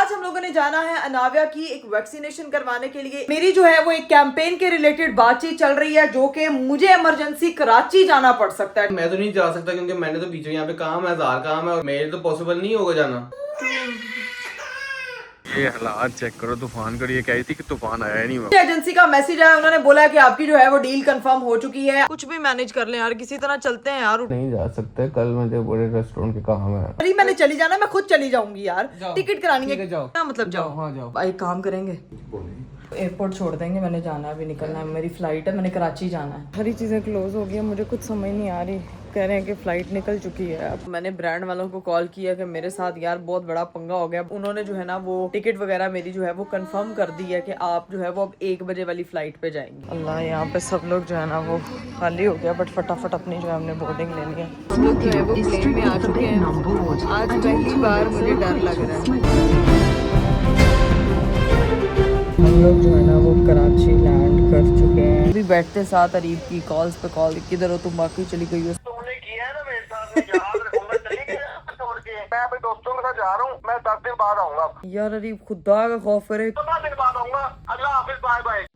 आज हम लोगों ने जाना है अनाविया की एक वैक्सीनेशन करवाने के लिए। मेरी जो है वो एक कैंपेन के रिलेटेड बातचीत चल रही है, जो कि मुझे इमरजेंसी कराची जाना पड़ सकता है। मैं तो नहीं जा सकता क्योंकि मैंने तो बीच में यहाँ पे काम है, हजार काम है और मेरे तो पॉसिबल नहीं होगा जाना। ये हालात चेक करो, तूफान करिए, कह रही थी कि तूफान आया ही नहीं हुआ। एजेंसी का मैसेज आया, उन्होंने बोला कि आपकी जो है वो डील कंफर्म हो चुकी है। कुछ भी मैनेज कर लें यार, किसी तरह चलते हैं यार। नहीं जा सकते, कल मुझे बड़े रेस्टोरेंट के काम है। अरे मैंने चली जाना, मैं खुद चली जाऊंगी यार। टिकट करानी है, जाओ। क्या मतलब जाओ? हाँ जाओ। भाई काम करेंगे, एयरपोर्ट छोड़ देंगे। मैंने जाना है, अभी निकलना है, मेरी फ्लाइट है, मैंने कराची जाना है। सारी चीज़ें क्लोज हो गई है, मुझे कुछ समझ नहीं आ रही। कह रहे हैं कि फ्लाइट निकल चुकी है। अब मैंने ब्रांड वालों को कॉल किया कि मेरे साथ यार बहुत बड़ा पंगा हो गया। उन्होंने जो है ना वो टिकट वगैरह मेरी जो है वो कंफर्म कर दी है कि आप जो है वो अब 1 बजे वाली फ्लाइट पे जाएंगे। अल्लाह, यहाँ पे सब लोग जो है ना वो खाली हो गया, बट फटाफट अपनी जो है हमने बोर्डिंग लेनी है। हम लोग जो है वो प्लेन में आ चुके हैं। आज पहली बार मुझे डर लग रहा है। हम लोग जो है ना वो कराची लैंड कर चुके हैं। अभी बैठते साथ अरीब की कॉल्स पे कॉल, किधर हो तुम, बाकी चली गई हो। तुमने किया है ना मेरे साथ, में याद रखूंगा। चली गई छोड़ के, मैं अपने दोस्तों के साथ जा रहा हूँ। मैं 10 दिन बाद आऊंगा। यार अरीब खुदा का खौफ करे। 15 दिन बाद आऊंगा। अल्लाह हाफिज, बाय बाय।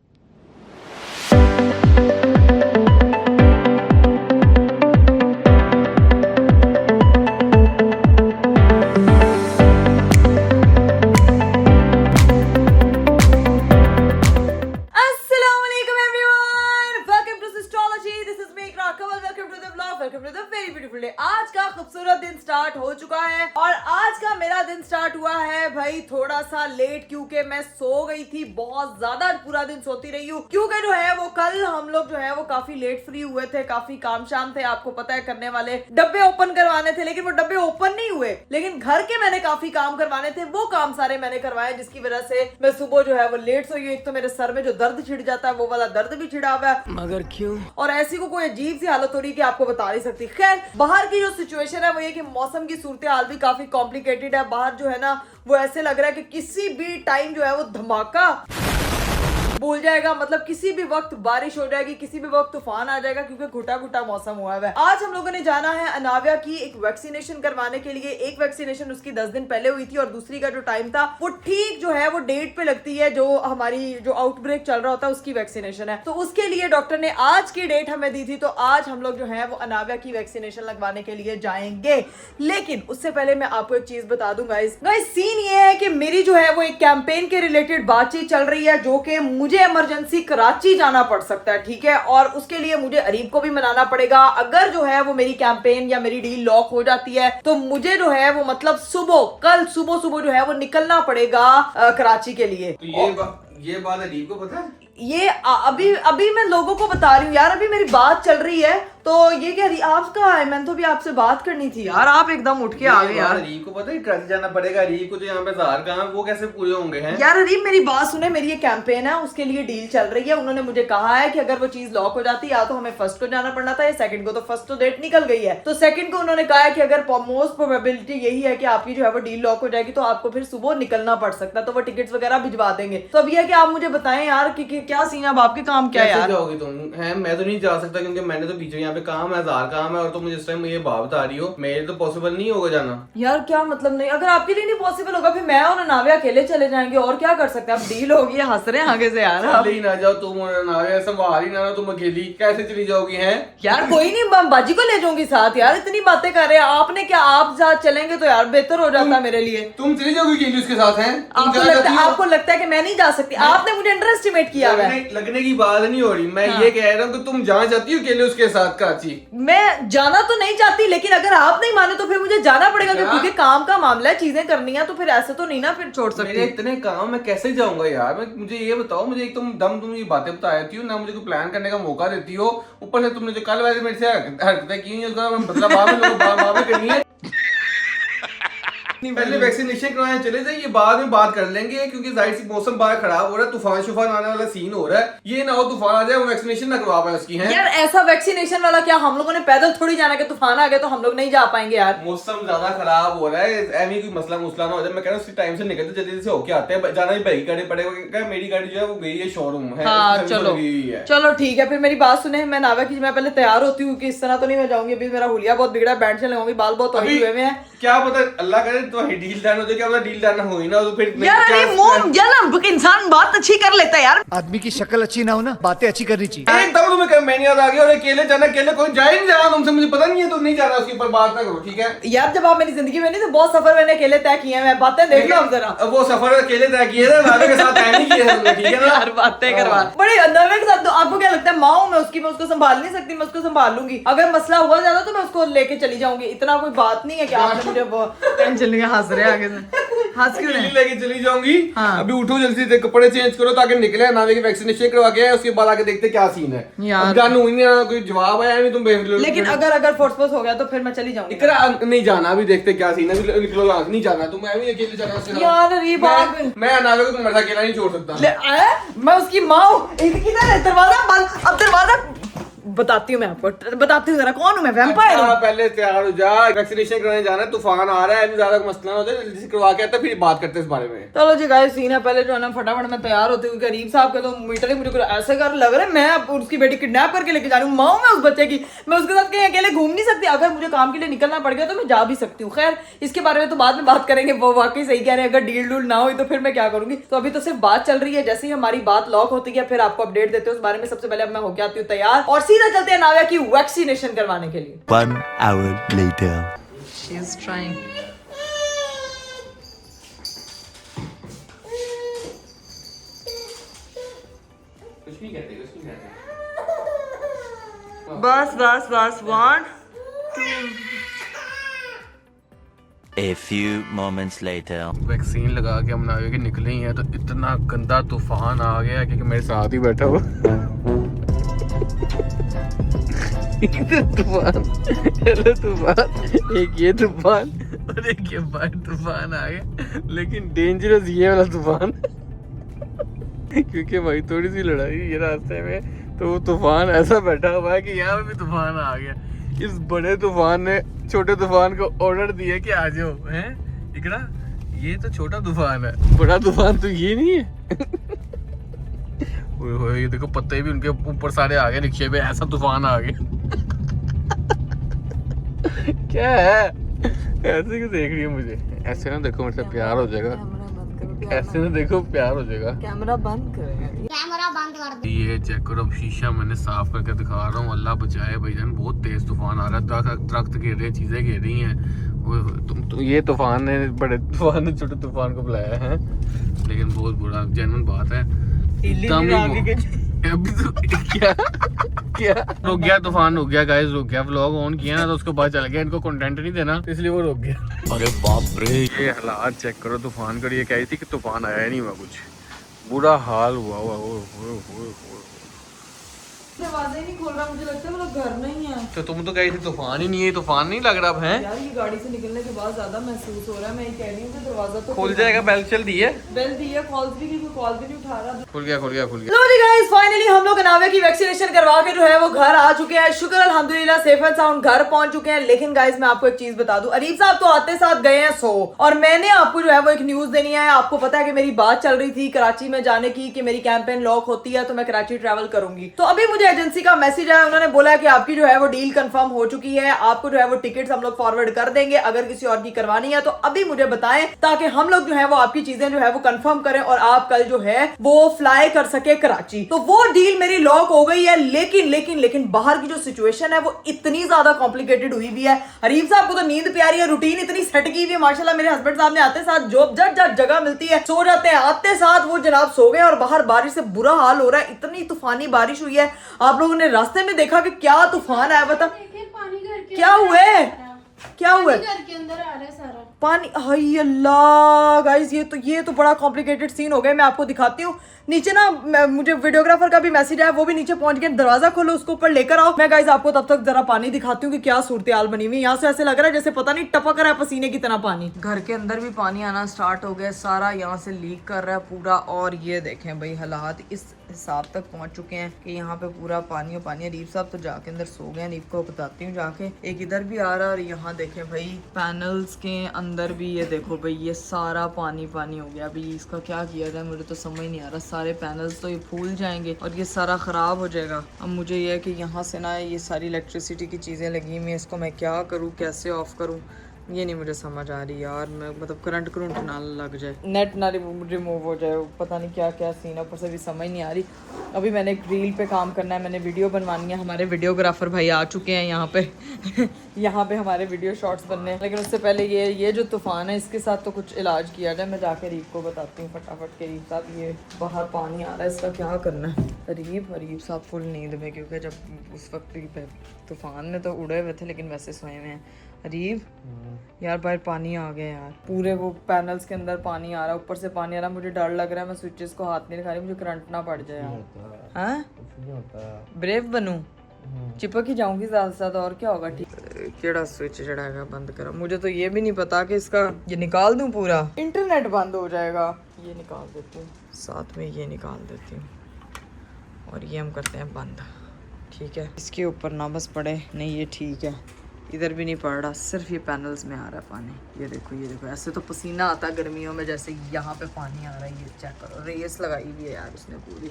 आज का खूबसूरत दिन स्टार्ट हो चुका है और आज का मेरा दिन स्टार्ट हुआ है भाई थोड़ा सा लेट, क्योंकि मैं सो गई थी बहुत ज्यादा। पूरा दिन सोती रही हूँ क्योंकि जो है वो कल हम लोग जो है वो काफी लेट फ्री हुए थे, काफी काम शाम थे, आपको पता है, करने वाले डब्बे ओपन करवाने थे, लेकिन वो डब्बे ओपन नहीं हुए। लेकिन घर के मैंने काफी काम करवाने थे, वो काम सारे मैंने करवाए, जिसकी वजह से मैं सुबह जो है वो लेट सोई हूँ। एक तो मेरे सर में जो दर्द छिड़ जाता है वो वाला दर्द भी छिड़ा हुआ है, मगर क्यों, और ऐसी को कोई अजीब सी हालत हो रही है कि आपको बता नहीं सकती। खैर, बाहर की जो सिचुएशन है वो ये कि मौसम की सूरत हाल भी काफी कॉम्प्लिकेटेड है। बाहर जो है ना वो ऐसे लग रहा है कि किसी भी टाइम जो है वो धमाका बोल जाएगा, मतलब किसी भी वक्त बारिश हो जाएगी, किसी भी वक्त तूफान आ जाएगा, क्योंकि घुटा घुटा मौसम हुआ है। आज हम लोगों ने जाना है अनाविया की एक वैक्सीनेशन करवाने के लिए। एक वैक्सीनेशन उसकी 10 दिन पहले हुई थी और दूसरी का जो टाइम था वो ठीक जो है वो डेट पे लगती है, जो हमारी जो आउटब्रेक चल रहा होता है उसकी वैक्सीनेशन है। तो उसके लिए डॉक्टर ने आज की डेट हमें दी थी, तो आज हम लोग जो है वो अनाविया की वैक्सीनेशन लगवाने के लिए जाएंगे। लेकिन उससे पहले मैं आपको एक चीज बता दूं गाइस, सीन ये है कि मेरी जो है वो एक कैंपेन के रिलेटेड बातचीत चल रही है, जो कि मुझे इमरजेंसी कराची जाना पड़ सकता है, ठीक है। और उसके लिए मुझे अरीब को भी मनाना पड़ेगा। अगर जो है वो मेरी कैंपेन या मेरी डील लॉक हो जाती है तो मुझे जो है वो मतलब कल सुबह जो है वो निकलना पड़ेगा कराची के लिए। तो ये बात अरीब को पता है? ये अभी मैं लोगों को बता रही हूँ यार, अभी मेरी बात चल रही है। तो ये क्या आप कहाँ है? मैंने तो भी आपसे बात करनी थी यार, आप एकदम उठ के आ गए यार। अरीब को पता है कराची जाना पड़ेगा। अरीब को जो यहाँ पे हजार काम है वो कैसे पूरे होंगे हैं? यार अरीब मेरी बात सुने, मेरी ये कैंपेन है, उसके लिए डील चल रही है। उन्होंने मुझे कहा है कि अगर वो चीज लॉक हो जाती है, या तो हमें फर्स्ट को जाना पड़ना था या सेकंड को, तो फर्स्ट तो डेट निकल गई है, तो सेकंड को उन्होंने कहा है कि अगर मोस्ट प्रोबेबिलिटी यही है कि आपकी जो है वो डील लॉक हो जाएगी, तो आपको फिर सुबह निकलना पड़ सकता है, तो वो टिकट्स वगैरह भिजवा देंगे। तो अब ये है कि आप मुझे बताएं यार कि क्या सीन है, अब आपके काम क्या है यार? जाओगी तुम? है, मैं तो नहीं जा सकता क्योंकि मैंने तो बीच में यहाँ पे काम है, हजार काम है और तुम मुझे इस टाइम ये बात बता रही हो, मेरे तो पॉसिबल नहीं होगा जाना। यार क्या मतलब नहीं? अगर आपके लिए नहीं पॉसिबल होगा फिर मैं और अनाविया अकेले चले जाएंगे, और क्या कर सकते हैं। अब डील होगी, हंस रहे हैं आगे से यार। चले ही ना जाओ तुम और अनाविया, संभाल ही ना, तुम अकेली कैसे चली जाओगी? हैं यार कोई नहीं, बाजी को ले जाऊंगी साथ। यार इतनी बातें कर रहे हैं आपने, क्या आप साथ चलेंगे तो यार बेहतर हो जाता मेरे लिए। तुम चली जाओगी अकेली उसके साथ? हैं आपको लगता है कि मैं नहीं जा सकती? आपने मुझे अंडर एस्टिमेट किया है। लगने की बात नहीं हो रही, मैं ये कह रहा हूँ कि तुम जहाँ जाती हो अकेले उसके साथ कराची। मैं जाना तो नहीं चाहती, लेकिन अगर आप नहीं माने तो फिर मुझे जाना पड़ेगा, क्योंकि काम का मामला है, चीजें करनी है, तो फिर ऐसे तो नहीं ना फिर छोड़ सकते। मेरे इतने काम मैं कैसे जाऊंगा यार? मुझे ये बताओ, मुझे एक तुम ये बातें बता देती हो ना, मुझे कोई प्लान करने का मौका देती हो, ऊपर से तुमने जो कल वैसे मेरे से हरकतें की हैं उसका मतलब बाद में करनी है। पहले वैक्सीनेशन करवाने चले जाइए, बाद में बात कर लेंगे, क्योंकि जाहिर सी मौसम बाहर खराब हो रहा है, तूफान शुफान आने वाला सीन हो रहा है। ये ना हो तूफान आ जाए वो वैक्सीनेशन ना करवा पाए उसकी। है यार ऐसा वैक्सीनेशन वाला क्या, हम लोगों ने पैदल थोड़ी जाना कि तूफान आ गया तो हम लोग नहीं जा पाएंगे यार। मौसम ज्यादा खराब हो रहा है, ऐसी कोई मसला मुसला ना हो जाए। मैं कह रहा हूँ उसी टाइम से निकलते जल्दी से होके आते हैं, जाना ही भाई गाड़ी पड़ेगा। मेरी गाड़ी जो है वो गई है शोरूम है। हाँ चलो ठीक है, फिर मेरी बात सुने। मैं नावा की मैं पहले तैयार होती हूँ कि इस तरह तो नहीं मैं जाऊंगी, अभी मेरा हुलिया बहुत बिगड़ा, बैंड से लगाऊंगी, बाल बहुत ऑयली हुए हैं। क्या पता अल्लाह करे तुम्हारी डील डन हो जाए, क्या पता डील डन हो ही ना तो फिर यार अरे मोम यार ना इंसान बात अच्छी कर लेता है यार। आदमी की शक्ल अच्छी ना हो ना, बातें अच्छी करनी चाहिए। तब तुम्हें मैंने याद आ गया, और अकेले जाना, अकेले कोई जा ही नहीं रहा तुमसे, मुझे पता नहीं है, तुम नहीं जाना, उसके ऊपर बात ना करो, ठीक है यार जब आप मेरी जिंदगी में नहीं तो बहुत सफर मैंने अकेले तय किए हैं, मैं बातें देख लो अब जरा। अब वो सफर अकेले तय किए थे, नावे के साथ तय नहीं किए थे तुमने, ठीक है ना यार बातें करवा बड़े नर्वे के साथ। तो आपको क्या लगता है माँ हूं मैं उसकी, मैं उसको संभाल नहीं सकती, मैं उसको संभाल लूंगी। अगर मसला हुआ ज्यादा तो मैं उसको लेके चली जाऊंगी, इतना कोई बात नहीं है कि आपने मुझे वो टेंशन लेके हंस रहे हैं आगे से। हंस क्यों रहे? लेके चली जाऊंगी। हाँ। अभी उठो जल्दी से, कपड़े चेंज करो ताकि निकले, नावे की वैक्सीनेशन करवा के आए, उसके बाद आके देखते क्या सीन है। यार। अब जानू ही नहीं, कोई जवाब आया नहीं, तुम लेकिन अगर फोर्स हो गया तो फिर मैं चली जाऊंगी। इकरा नहीं जाना, अभी देखते क्या सीन है, अभी निकलो यहाँ से, नहीं जाना तुम, मैं भी अकेले जाना उसके साथ। यार अरे बाप मैं नावे को तुम्हारे साथ अकेला नहीं छोड़ सकता। मैं उसकी माँ हूँ। किधर है दरवाजा बंद? अब दरवाजा बताती हूँ मैं आपको, बताती हूँ जरा कौन हूँ मैं, वैम्पायर हूँ। पहले तैयार हो जा, वैक्सीनेशन कराने जाना है, तूफान आ रहा है, अभी ज्यादा मसला हो जाए, जल्दी से करवा के आता, फिर बात करते हैं इस बारे में। चलो जी गाइस सीन है, पहले जो है ना फटाफट मैं तैयार होती हूँ। करीब साहब के तो मीटर ही मुझे कुछ ऐसे कर लग रहा है मैं अब उसकी बेटी किडनैप करके लेके जा रही हूँ। माँ मैं उस बच्चे की, मैं उसके साथ कहीं अकेले घूम नहीं सकती। अगर मुझे काम के लिए निकलना पड़ गया तो मैं जा भी सकती हूँ। खैर इसके बारे में तो बाद में बात करेंगे, वो वाकई सही कह रहे हैं, अगर डील डूल ना हुई तो फिर मैं क्या करूंगी। तो अभी तो सिर्फ बात चल रही है, जैसे ही हमारी बात लॉक होती है फिर आपको अपडेट देते हैं उस बारे में। सबसे पहले अब मैं होके आती हूँ तैयार और सीधा चलते हैं नाव्या की वैक्सीनेशन करवाने के लिए। 1 hour later. She is trying. कुछ नहीं कहते, कुछ नहीं कहते। बस बस बस 1 2 A few moments later. Vaccine लगा के हम नावे के निकले ही हैं तो इतना गंदा तूफान आ गया क्योंकि मेरे साथ ही बैठा हुआ तूफान, हेलो तूफान, एक ये तूफान और एक ये बाहर तूफान आ गया, लेकिन डेंजरस ये वाला तूफान क्योंकि भाई थोड़ी सी लड़ाई हुई है रास्ते में, तो वो तूफान ऐसा बैठा हुआ है कि यहाँ पे भी तूफान आ गया। इस बड़े तूफान ने छोटे तूफान को ऑर्डर दिया कि आ जाओ, हैं इकरा, ये तो छोटा तूफान है, बड़ा तूफान तो ये नहीं है ये देखो पत्ते भी उनके ऊपर सारे आ गए रिक्शे पे, ऐसा तूफान आ गया क्या है, ऐसे क्यों देख रही है मुझे? ऐसे ना देखो, मेरे से प्यार हो जाएगा, ऐसे ना देखो प्यार हो जाएगा। कैमरा बंद करें, कैमरा बंद कर दो। ये चेक करो, अब शीशा मैंने साफ करके दिखा रहा हूँ, अल्लाह बचाए भाईजान, बहुत तेज तूफान आ रहा है, दरख्त गिर रहे हैं, चीजें गिर रही हैं। तुम ये तूफान ने, बड़े तूफान ने छोटे तूफान को बुलाया है, लेकिन बहुत बुरा जेन्युइन बात है। अभी तो क्या क्या रुक गया तूफान, रुक गया गाइस, रुक गया। व्लॉग ऑन किया ना तो उसको पता चल गया इनको कंटेंट नहीं देना, इसलिए वो रुक गया। अरे बाप रे, ये हालात चेक करो तूफान का। ये कह रही थी कि तूफान आया ही नहीं हुआ, कुछ बुरा हाल हुआ। दरवाजा ही नहीं खोल रहा, मुझे लगता है वो लोग घर नहीं है। तो तुम तो कही थी तूफान ही नहीं है, तूफान नहीं लग रहा अब है। यार ये गाड़ी से निकलने के बाद ज्यादा महसूस हो रहा है। मैं ये कह रही हूँ कि दरवाजा तो खुल जाएगा, बेल चल दी है, बेल दी है, कॉल भी नहीं उठा रहा। खुल गया खुल गया खुल गया। लो जी गाइस फाइनली हम लोग नावे की वैक्सीनेशन करवा के जो है वो घर आ चुके हैं। शुक्र अल्हम्दुलिल्लाह सेफ एंड साउंड घर पहुंच चुके हैं। लेकिन गाइस मैं आपको एक चीज बता दूं, अरीफ साहब तो आते साथ गए हैं सो, और मैंने आपको जो है वो एक न्यूज देनी है। आपको पता है कि मेरी बात चल रही थी कराची में जाने की कि मेरी कैंपेन लॉक होती है तो मैं कराची ट्रैवल करूंगी। तो अभी मुझे एजेंसी का मैसेज आया, उन्होंने बोला है कि आपकी जो है वो डील कंफर्म हो चुकी है, आपको जो है वो टिकट्स हम लोग फॉरवर्ड कर देंगे। अगर किसी और की करवानी है तो अभी मुझे बताएं ताकि हम लोग जो है वो आपकी चीजें जो है वो कंफर्म करें और आप कल जो है वो फ्लाई कर सके कराची। तो वो डील मेरी लॉक हो गई है। लेकिन लेकिन लेकिन बाहर की जो सिचुएशन है वो इतनी ज्यादा कॉम्प्लिकेटेड हुई भी है। हरीफ साहब को तो नींद प्यारी है, रूटीन इतनी सेट की हुई है माशाल्लाह। मेरे हस्बैंड साहब ने आते साथ जब जगह मिलती है सो जाते हैं, आते साथ वो जनाब सो गए। और बाहर बारिश से बुरा हाल हो रहा है, इतनी तूफानी बारिश हुई है। आप लोगों ने रास्ते में देखा कि क्या तूफान आया, बता पानी घर के क्या हुआ है, क्या हुआ है? घर के अंदर आ रहा है सारा पानी। हाय अल्लाह गाइस, ये तो बड़ा कॉम्प्लिकेटेड सीन हो गया। मैं आपको दिखाती हूँ नीचे ना, मुझे वीडियोग्राफर का भी मैसेज आया, वो भी नीचे पहुंच गए। दरवाजा खोलो, उसको ऊपर लेकर आओ। मैं गाइस आपको तब तक जरा पानी दिखाती हूँ कि क्या सूरत हाल बनी हुई। यहाँ से ऐसे लग रहा है जैसे पता नहीं टपक रहा है पसीने की तरह पानी। घर के अंदर भी पानी आना स्टार्ट हो गया, सारा यहाँ से लीक कर रहा है पूरा। और ये देखें भाई हालात इस हिसाब तक पहुंच चुके हैं कि यहाँ पे पूरा पानी और पानी। रीफ साहब तो जाके अंदर सो गए, रीफ को बताती हूँ जाके। एक इधर भी आ रहा है और यहाँ देखें भाई पैनल्स के अंदर भी ये देखो भाई ये सारा पानी पानी हो गया। अभी इसका क्या किया जाए मुझे तो समझ नहीं आ रहा। सारे पैनल्स तो ये फूल जाएंगे और ये सारा ख़राब हो जाएगा। अब मुझे ये है कि यहाँ से ना ये सारी इलेक्ट्रिसिटी की चीज़ें लगी हुई हैं, इसको मैं क्या करूँ, कैसे ऑफ करूँ, ये नहीं मुझे समझ आ रही यार, मैं मतलब करंट ना लग जाए, नेट ना रिमूव हो जाए, पता नहीं क्या क्या सीन है, ऊपर से भी समझ नहीं आ रही। अभी मैंने एक रील पे काम करना है, मैंने वीडियो बनवानी है, हमारे वीडियोग्राफर भाई आ चुके हैं यहाँ पे यहाँ पे हमारे वीडियो शॉर्ट्स बनने हैं। लेकिन उससे पहले ये जो तूफान है इसके साथ तो कुछ इलाज किया जाए। मैं जाके रीब को बताती हूँ फटाफट के, रीब साहब ये बाहर पानी आ रहा है, इसका क्या करना है। रीब साहब फुल नींद में, क्योंकि जब उस वक्त तूफान में तो उड़े हुए थे लेकिन वैसे सोए हुए हैं। रीब यार बाहर पानी आ गया यार, पूरे वो पैनल्स के अंदर पानी आ रहा है, ऊपर से पानी आ रहा है, मुझे डर लग रहा है, मैं स्विचेस को हाथ नहीं लगा रही, मुझे करंट ना पड़ जाए यार। हाँ ब्रेव बनूं, चिपक ही जाऊंगी ज्यादा से ज्यादा, और क्या होगा। ठीक केड़ा स्विच जड़ा बंद करा, मुझे तो ये भी नहीं पता कि इसका ये निकाल दूं, पूरा इंटरनेट बंद हो जाएगा। ये निकाल देती हूँ, साथ में ये निकाल देती हूँ, और ये हम करते हैं बंद। ठीक है, इसके ऊपर ना बस पड़े, नहीं ये ठीक है, इधर भी नहीं पड़ रहा, सिर्फ ये पैनल्स में आ रहा है पानी। ये देखो ऐसे तो पसीना आता है गर्मियों में, जैसे यहाँ पे पानी आ रहा है। ये चेक करो, रेस लगाई हुई है यार उसने पूरी,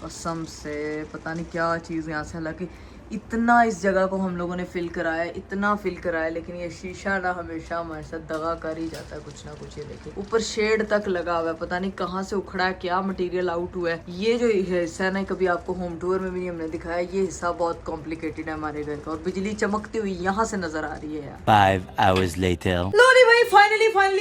कसम से पता नहीं क्या चीज़ यहाँ से। हालांकि इतना इस जगह को हम लोगों ने फिल कराया, इतना फिल कराया, लेकिन ये शीशा ना हमेशा हमारे साथ दगा कर ही जाता है कुछ ना कुछ। ये देखिए ऊपर शेड तक लगा हुआ है, पता नहीं कहाँ से उखड़ा है, क्या मटेरियल आउट हुआ है। ये जो हिस्सा है ना, कभी आपको होम टूर में भी नहीं हमने दिखाया, ये हिस्सा बहुत कॉम्प्लिकेटेड है हमारे घर का, और बिजली चमकती हुई यहाँ से नजर आ रही है यार। 5 hours later. लो रे भाई,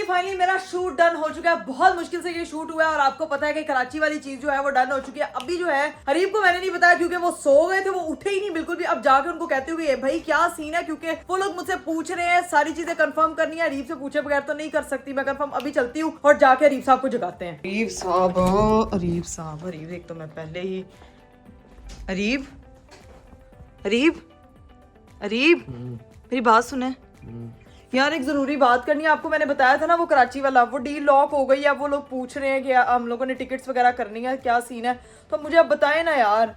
फाइनली मेरा शूट डन हो चुका है। बहुत मुश्किल से ये शूट हुआ है, और आपको पता है कि कराची वाली चीज जो है वो डन हो चुकी है। अभी जो है हरीब को मैंने नहीं बताया, क्योंकि वो सो गए थे, वो उठे ही नहीं बिल्कुल भी। अब जाके उनको कहते हुए भाई क्या सीन है, क्योंकि वो लोग मुझसे पूछ रहे हैं, सारी चीजें कंफर्म करनी है। हरीब से पूछे बगैर तो नहीं कर सकती मैं कंफर्म। अभी चलती हूँ और जाके हरीब साहब को जगाते हैं। हरीब साहब, एक तो मैं पहले ही हरीब मेरी बात सुने यार, एक जरूरी बात करनी है आपको। मैंने बताया था ना वो कराची वाला, वो डील लॉक हो गई है। वो लोग पूछ रहे हैं कि हम लोगों ने टिकट्स वगैरह करनी है, क्या सीन है, तो मुझे अब बताए ना यार।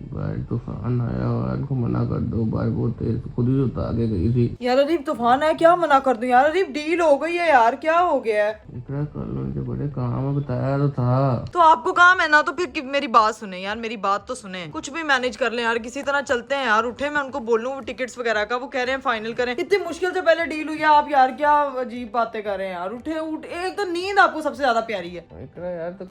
बाहर तूफान आया और को मना कर दो, बाहर बहुत तेज, खुद ही उतार के गई थी यार। अरीब तूफान है, क्या मना कर दूं यार। अरीब डील हो गई है यार, क्या हो गया है। इतना कल उनके बड़े काम बताया तो था। तो आपको काम है ना, तो फिर मेरी बात सुने यार, मेरी बात तो सुने, कुछ भी मैनेज कर ले यार, किसी तरह चलते हैं यार। उठे मैं उनको बोलूं वो टिकट्स वगैरह का, वो कह रहे हैं फाइनल करें। इतनी मुश्किल से पहले डील हुई है, आप यार क्या अजीब बातें कर रहे हैं यार। उठे एक तो नींद आपको सबसे ज्यादा प्यारी है। इकरा यार तो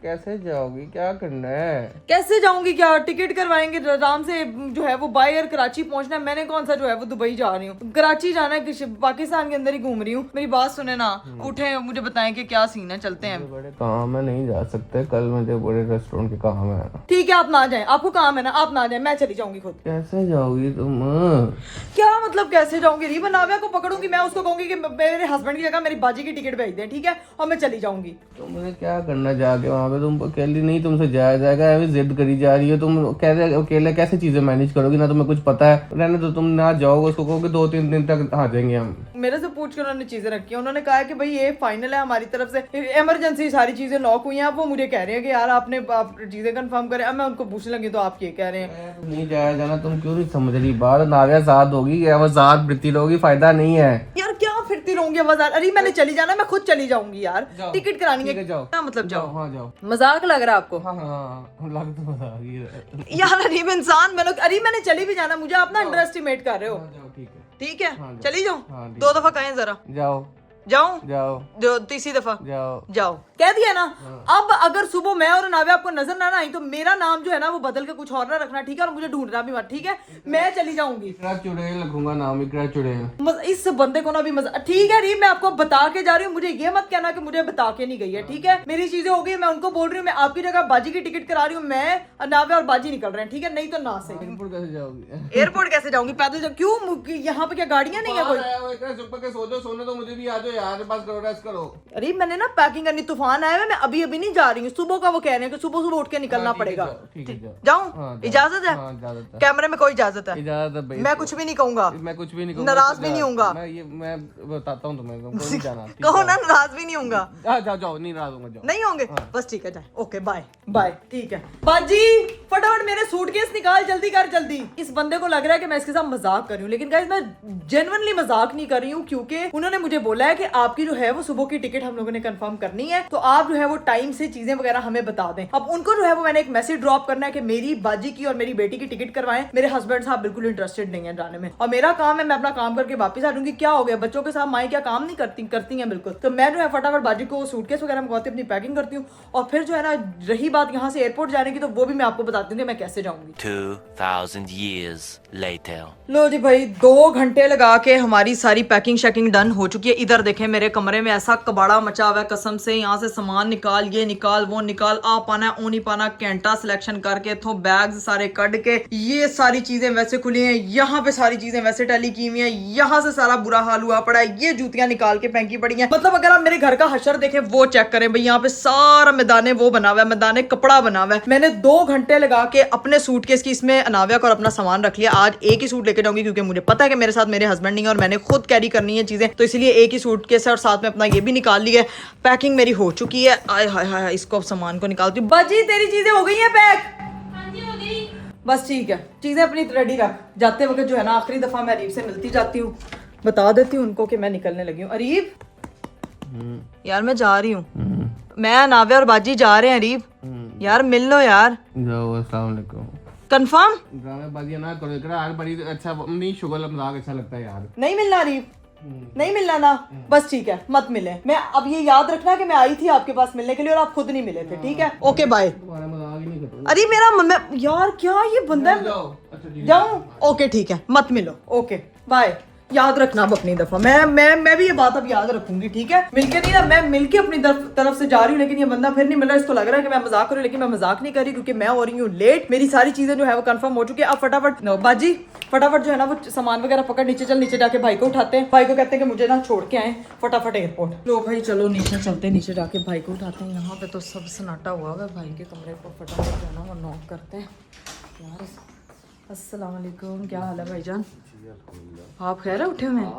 कैसे जाओगी, क्या करना है। कैसे जाऊंगी, क्या टिकट करवाएंगे आराम से, जो है वो बाय एयर कराची पहुंचना है। मैंने कौन सा जो है वो दुबई जा रही हूँ, कराची जाना है, पाकिस्तान के अंदर ही घूम रही हूँ। मेरी बात सुने ना, उठे मुझे बताएं कि क्या सीन है, चलते हैं। बड़े काम है, नहीं जा सकते, कल मुझे बड़े रेस्टोरेंट के काम है। ठीक है आप ना जाएं, आपको काम है ना, आप ना जाएं, मैं चली जाऊंगी खुद। कैसे जाओगी तुम। क्या मतलब कैसे जाऊंगी, रीबा नाविया को पकड़ूंगी मैं, उसको कहूंगी कि मेरे हस्बैंड की जगह मेरी बाजी की टिकट भेज दें, ठीक है, और मैं चली जाऊंगी। तो मुझे क्या करना जाके वहाँ पे, तुम अकेली नहीं, तुमसे जाया जाएगा, अभी जिद करी जा रही है तुम, कैसे अकेले कैसे चीजें मैनेज करोगी ना, तुम्हें कुछ पता है। रहने तो तुम ना जाओ, उसको कहो कि 2-3 दिन तक आ जाएंगे हम। मेरे से पूछ कर उन्होंने चीजें रखी है, उन्होंने कहा कि भाई ये फाइनल है हमारी तरफ से, इमरजेंसी सारी चीजें लॉक हुई हैं। अब वो मुझे कह रहे हैं कि यार आपने चीजें कंफर्म करें। अब मैं उनको पूछने लगी तो आप ये कह रहे हैं नहीं जाया जाना, तुम क्यों नहीं समझ रही बात। नाविया साथ होगी, आवाज़ फिरती रहोगी, फायदा नहीं है यार। क्या फिरती रहूंगी आवाज़। अरे मैंने चली जाना, मैं खुद चली जाऊंगी यार, टिकट करानी है। जाओ, क्या मतलब जाओ, हाँ जाओ। मजाक लग रहा है आपको। हाँ लग तो मजाक ही रहा है। यार अरीब इंसान मैंने, अरे मैंने चली भी जाना, मुझे आप ना अंडर एस्टिमेट कर रहे हो। जाओ ठीक है, ठीक है हाँ, चली जाऊं। हाँ, 2 दफा कहें जरा, जाओ जाऊं जाओ जो तीसरी दफा जाओ जाओ, कह दिया ना। अब अगर सुबह मैं और नाविया आपको नजर ना आई तो मेरा नाम जो है ना वो बदल के कुछ और ना रखना, ठीक है, और मुझे ढूंढना भी मत, ठीक है। मैं चली जाऊंगी। इकरा चुड़ैल रखूंगा नाम, इकरा चुड़ैल। इस बंदे को ना भी मजा, ठीक है रीब, मैं आपको बता के जा रही हूँ, मुझे ये मत कहना कि मुझे बता के नहीं गई है, ठीक है। मेरी चीजें हो गई, मैं उनको बोल रही हूँ, मैं आपकी जगह बाजी की टिकट करा रही हूँ, मैं नाविया और बाजी निकल रहे हैं, ठीक है, नहीं तो ना से। एयरपोर्ट कैसे जाओगी। एयरपोर्ट कैसे जाऊंगी, पैदल जाऊँ, क्यों, यहाँ पे क्या गाड़ियां नहीं है कोई। चुप करके सो जाओ, सोने तो मुझे भी आ जाओ यार, बस करो, रेस्ट करो। अरे मैंने ना पैकिंग करनी, तूफान आया है, मैं अभी नहीं जा रही हूँ। सुबह का वो कह रहे हैं कि सुबह उठ के निकलना पड़ेगा। जाऊँ, इजाजत है, कैमरे में कोई इजाजत है, इजाजत है। मैं कुछ भी नहीं कहूंगा, मैं कुछ भी नहीं कहूंगा, नाराज भी नहीं होऊंगा। मैं बताता हूँ तुम्हें, नहीं जाना। कहो ना, नाराज भी नहीं होऊंगा। जाओ, नहीं नाराज होऊंगा, जाओ। नहीं होंगे, बस ठीक है, जाए, ओके बाय बाय, ठीक है बाजी। फटाफट मेरे सूटकेस निकाल, जल्दी कर जल्दी। इस बंदे को लग रहा है कि मैं इसके साथ मजाक कर रही हूँ, लेकिन गाइस मैं जेन्युइनली मजाक नहीं कर रही हूँ, क्योंकि उन्होंने मुझे बोला है कि आपकी जो है वो सुबह की टिकट हम लोगों ने कंफर्म करनी है, तो आप जो है वो टाइम से चीजें वगैरह हमें बता दें। अब उनको जो है वो मैंने एक मैसेज ड्रॉप करना है कि मेरी बाजी की और मेरी बेटी की टिकट करवाएं। मेरे हस्बैंड साहब बिल्कुल इंटरेस्टेड नहीं है जाने में, और मेरा काम है मैं अपना काम करके वापस आ जाऊंगी। क्या हो गया, बच्चों के साथ माएं क्या काम नहीं करती हैं बिल्कुल। तो मैं जो है फटाफट बाजी को सूटकेस वगैरह मंगवाती हूँ, अपनी पैकिंग करती हूँ, और फिर जो है ना रही बात यहाँ से एयरपोर्ट जाने की, तो वो भी मैं आपको बताती हूँ कि मैं कैसे जाऊंगी। 2000 years later. लो जी भाई, 2 घंटे लगा के हमारी सारी पैकिंग शैकिंग डन हो चुकी है। इधर देखें मेरे कमरे में ऐसा कबाड़ा मचा हुआ है कसम से, यहाँ से सामान निकाल, ये निकाल, वो निकाल, आ पाना है ओ नहीं पाना, कैंटा सिलेक्शन करके तो बैग्स सारे कट के, ये सारी चीजें वैसे खुली हैं, यहाँ पे सारी चीजें वैसे टैली की हुई हैं, यहाँ से सारा बुरा हाल हुआ पड़ा है, ये जूतियां निकाल के फेंकी पड़ी हैं। मतलब अगर आप मेरे घर का हशर देखें वो चेक करें भाई, यहाँ पे सारा मैदाने वो बना हुआ है, मैदाने कपड़ा बना हुआ है। मैंने 2 घंटे लगा के अपने सूटकेस की इसमें अनाव्या और अपना सामान रख लिया। आज एक ही सूट लेके जाऊंगी, क्योंकि मुझे पता है कि मेरे साथ मेरे हस्बैंड नहीं है और मैंने खुद कैरी करनी है चीजें, तो इसलिए एक ही सूटकेस है और साथ में अपना ये भी निकाल लिया है। पैकिंग मेरी हो चुकी है। आय हाय हाय, इसको अब सामान को निकालती हूँ। बाजी तेरी चीजें हो गई हैं पैक? हाँ जी, हो गई। बस ठीक है, चीजें अपनी रेडी रख। जाते वक्त जो है ना आखिरी दफा मैं अरीब से मिलती जाती हूँ, बता देती हूँ उनको कि मैं निकलने लगी हूँ। अरीब यार मैं जा रही हूँ, मैं नाव्या और बाजी जा रहे हैं। अरीब यार मिल लो यार। जाओ, अस्सलाम वालेकुम। कंफर्म? ड्रामेबाजी ना करो यार, बड़ी अच्छा नहीं, शुगर मजाक अच्छा लगता है यार। नहीं मिलना अरीब, नहीं मिलना ना, बस ठीक है मत मिले। मैं अब ये याद रखना कि मैं आई थी आपके पास मिलने के लिए और आप खुद नहीं मिले थे, ठीक है? Okay bye. तुम्हारा मजाक ही नहीं करता। अरे मेरा यार क्या ये बंदा है? अच्छा ठीक है। जाऊं? ओके ठीक है, मत मिलो। Okay bye. याद रखना अब अपनी दफा। मैं भी ये बात अब याद रखूंगी, ठीक है? मिलके नहीं ना, मैं मिलके अपनी तरफ से जा रही हूँ, लेकिन ये बंदा फिर नहीं मिल रहा। इसको लग रहा है कि मैं मजाक कर रही हूँ, लेकिन मैं मजाक नहीं कर रही, क्योंकि मैं हो रही हूँ लेट। मेरी सारी चीजें जो है वो कंफर्म हो चुकी है। अब फटाफट बाजी फटाफट जो है ना वो सामान वगैरह पकड़, नीचे चल, नीचे जाके भाई को उठाते हैं। भाई को कहते हैं कि मुझे ना छोड़ के आए फटाफट एयरपोर्ट। लो भाई चलो नीचे चलते हैं, नीचे जाके भाई को उठाते हैं। यहाँ पे तो सब सन्नाटा हुआ है, भाई के कमरे पर फटाफट जो है ना वो नॉक करते हैं। यार अस्सलाम वालेकुम, क्या हाल है भाईजान? आप खैर है? उठे हुए हैं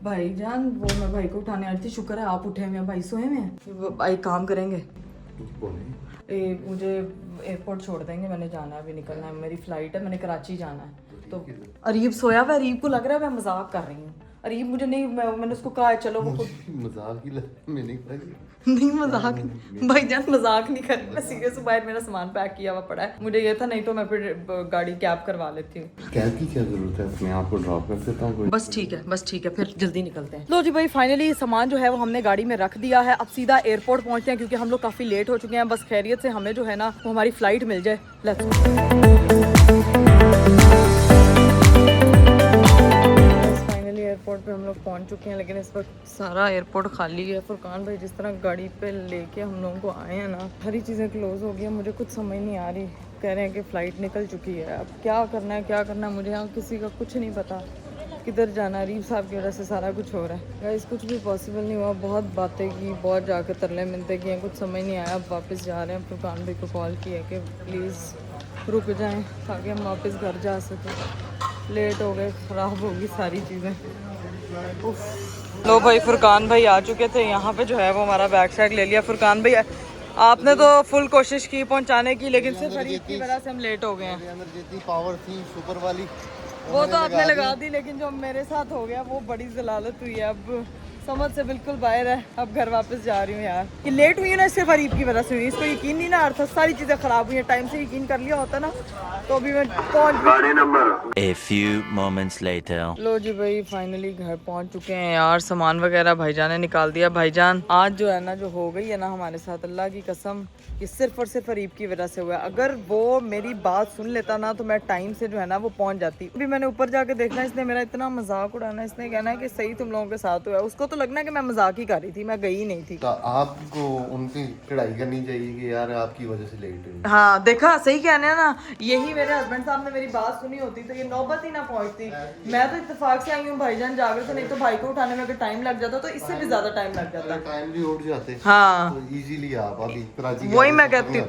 भाईजान? वो मैं भाई को उठाने आई थी, शुक्र है आप उठे हुए हैं। भाई सोए हुए हैं? भाई काम करेंगे, मुझे एयरपोर्ट छोड़ देंगे, मैंने जाना है, अभी निकलना है, मेरी फ्लाइट है, मैंने कराची जाना है। तो अरीब सोया हुआ, अरीब को लग रहा है मैं मजाक कर रही हूँ। अरीब मुझे नहीं, मैंने उसको कहा है चलो, वो मजाक ही मैंने नहीं मजाक भाईजान मजाक नहीं कर रही, मैं सीरियस। बाहर मेरा सामान पैक किया हुआ पड़ा है, मुझे ये था, नहीं तो मैं फिर गाड़ी कैब करवा लेती हूँ। कैब की क्या जरूरत है, मैं आपको ड्रॉप कर देता हूँ। बस ठीक है, बस ठीक है, फिर जल्दी निकलते हैं। लो जी भाई फाइनली सामान जो है वो हमने गाड़ी में रख दिया है। अब सीधा एयरपोर्ट पहुंचते हैं, क्योंकि हम लोग काफी लेट हो चुके हैं। बस खैरियत से हमें जो है ना वो हमारी फ्लाइट मिल जाए। एयरपोर्ट पे हम लोग पहुंच चुके हैं, लेकिन इस वक्त सारा एयरपोर्ट खाली है। फुरकान भाई जिस तरह गाड़ी पे लेके हम लोगों को आए हैं ना, सारी चीज़ें क्लोज हो गई हैं। मुझे कुछ समझ नहीं आ रही, कह रहे हैं कि फ़्लाइट निकल चुकी है। अब क्या करना है, क्या करना है, मुझे यहाँ किसी का कुछ नहीं पता, किधर जाना। अरीब साहब की वजह से सारा कुछ हो रहा है गाइस, कुछ भी पॉसिबल नहीं हुआ। बहुत बातें की, बहुत जाके तरले मिलते किए, कुछ समझ नहीं आया। अब वापस जा रहे हैं। फुरकान भाई को कॉल किया कि प्लीज़ रुक जाएँ ताकि हम वापस घर जा सकें। लेट हो गए, ख़राब होगी सारी चीज़ें। लो भाई फुरकान भाई आ चुके थे यहाँ पे, जो है वो हमारा बैग शैग ले लिया। फुरकान भाई आपने तो फुल कोशिश की पहुँचाने की, लेकिन सिर्फ अरीब की वजह से हम लेट हो गए हैं। जितनी पावर थी सुपर वाली वो तो आपने लगा दी, लेकिन जो मेरे साथ हो गया वो बड़ी जलालत हुई है। अब समझ से बिल्कुल बाहर है। अब घर वापस जा रही हूँ यार। ये लेट हुई है ना, सिर्फ अरीब की वजह से हुई। इसको यकीन नहीं ना आ रहा था, सारी चीज़ें ख़राब हुई हैं। टाइम से यकीन कर लिया होता ना तो अभी मैं पहुँच भी। A few moments later. लो जी भाई फाइनली घर पहुंच चुके हैं यार। सामान वगैरह भाईजान ने निकाल दिया। भाईजान आज जो है ना जो हो गई है ना हमारे साथ, अल्लाह की कसम ये सिर्फ और सिर्फ अरीब की वजह से हुआ है। अगर वो मेरी बात सुन लेता ना तो मैं टाइम से जो है ना वो पहुंच जाती। अभी मैंने ऊपर जाके देखना, इसने मेरा इतना मजाक उड़ाना, इसने कहना है कि सही तुम लोगों के साथ हुआ है। उसको तो लगना है कि मैं मजाक ही कर रही थी, मैं गई नहीं थी। तो आपको उनकी चढ़ाई करनी चाहिए कि यार आपकी वजह से लेट हुई। हाँ देखा, सही कहने हैं ना, यही मेरे हस्बैंड साहब ने मेरी बात सुनी होती तो ये नौबत ही ना पहुंचती। मैं तो इत्तेफाक से आई हूँ भाईजान जागृत, नहीं तो भाई को उठाने में अगर टाइम लग जाता तो इससे भी ज्यादा टाइम लग जाता। टाइम भी उठ जाते। हाँ तो इजीली आप अभी कराची वही मैं कहती हूँ।